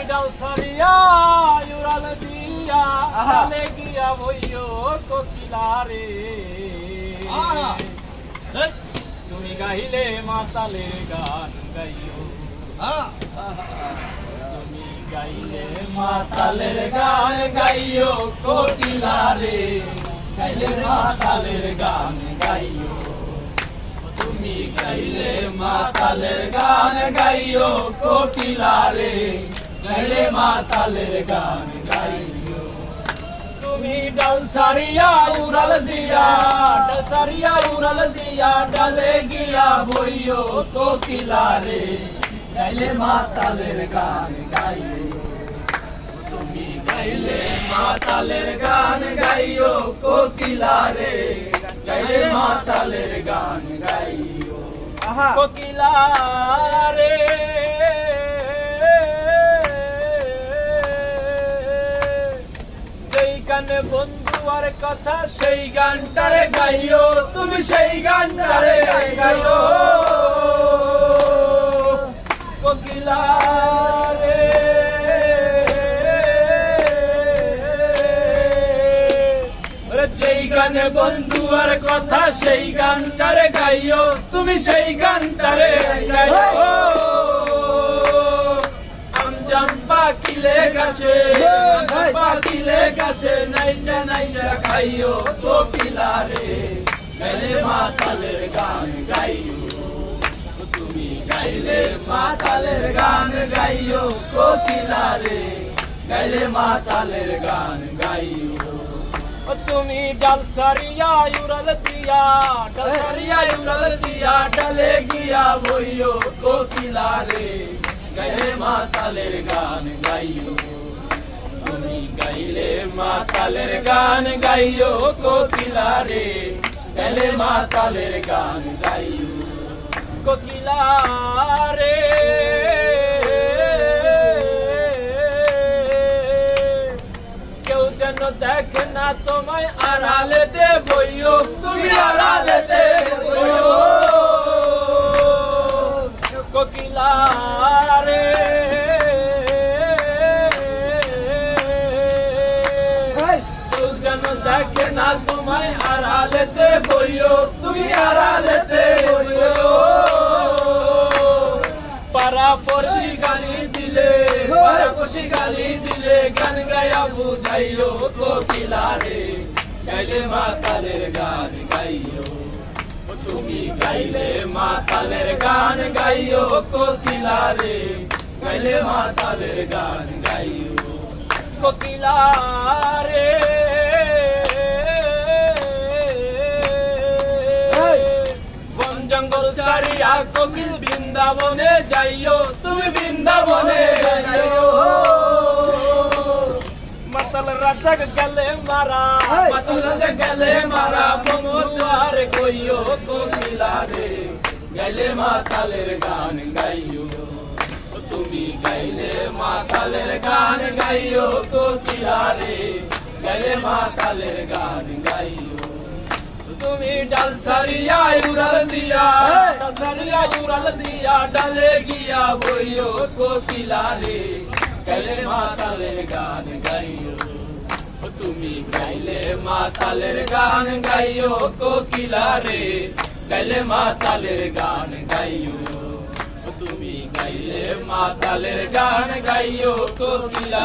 ডাল সারিয়া উড়াল দিয়া ডালে গিয়া বইও কোকিলা রে তুমি গাইলে মাতালের গান গাইও তুমি গাইলে মাতালের গান গাইও কোকিলা রে গাইলে মাতালের গান গাইও তুমি গাইলে মাতালের গান গাইও কোকিলা রে গাইলে মাতালের গান গাইও তুমি ডাল সারিয়া উড়াল দিয়া ডাল সারিয়া উড়াল দিয়া ডালে গিয়া বইও কোকিলা রে গাইলে মাতালের গান গাইও তুমি গাইলে মাতালের গান গাইও কোকিলা রে গাইলে মাতালের গান গাইও কোকিলা রে যেই গানে বন্ধু আর কথা সেই গানটারে গাইও তুমি সেই গানটারে গাইও কোকিলা রে যেই গানে বন্ধু আর কথা সেই গানটারে গাইও তুমি সেই গানটারে গাইও আমজাম পাকিলে গাছে পাকিলে গাছে নাইচা নাইচা খাইও কোকিলা রে গাইলে মাতালের গান গাইও তুমি গাইলে মাতালের গান গাইও কোকিলা রে গাইলে মাতালের গান গাইও তুমি ডাল সারিয়া উড়াল দিয়া ডাল সারিয়া উড়াল দিয়া ডালে গিয়া বইও কোকিলা রে গাইলে মাতালের গান গাইও তুমি গাইলে মাতালের গান গাইও কোকিলা রে গাইলে মাতালের গান গাইও কোকিলা রে কেউ যেন দেখে না তোমায় আড়ালে দে বইও তুমি আড়ালে দে বইও কোকিলা রে কেউ যেন দেখে না তোমায় আড়ালে দে বইও তুমি আড়ালে দে বইও পাড়া পড়শি গালি দিলে পাড়া পড়শি গালি দিলে গান গায়া বুঝাইও কোকিলা রে গাইলে মাতালের গান গাইও তুমি গাইলে মাতালের গান গাইও কোকিলা রে গাইলে মাতালের গান গাইও কোকিলা রে বন জঙ্গল সারিয়া কোকিল বৃন্দাবনে যাইও তুমি বৃন্দাবনে যাইও মাতাল রাজা গেলে মারা মাতাল রাজা গেলে মারা প্রমোদার কইও কোকিলা রে গাইলে মাতালের গান গাইও তুমি গাইলে মাতালের গান গাইও কোকিলা রে গাইলে মাতালের গান গাইও তুমি ডাল সারিয়া উড়াল দিয়া ডাল সারিয়া উড়াল দিয়া ডালে গিয়া বইও কোকিলা রে গাইলে মাতালের গান গাইও তুমি গাইলে মাতালের গান গাইও কোকিলা রে গাইলে মাতালের গান গাইও তুমি গাইলে মাতালের গান গাইও কোকিলা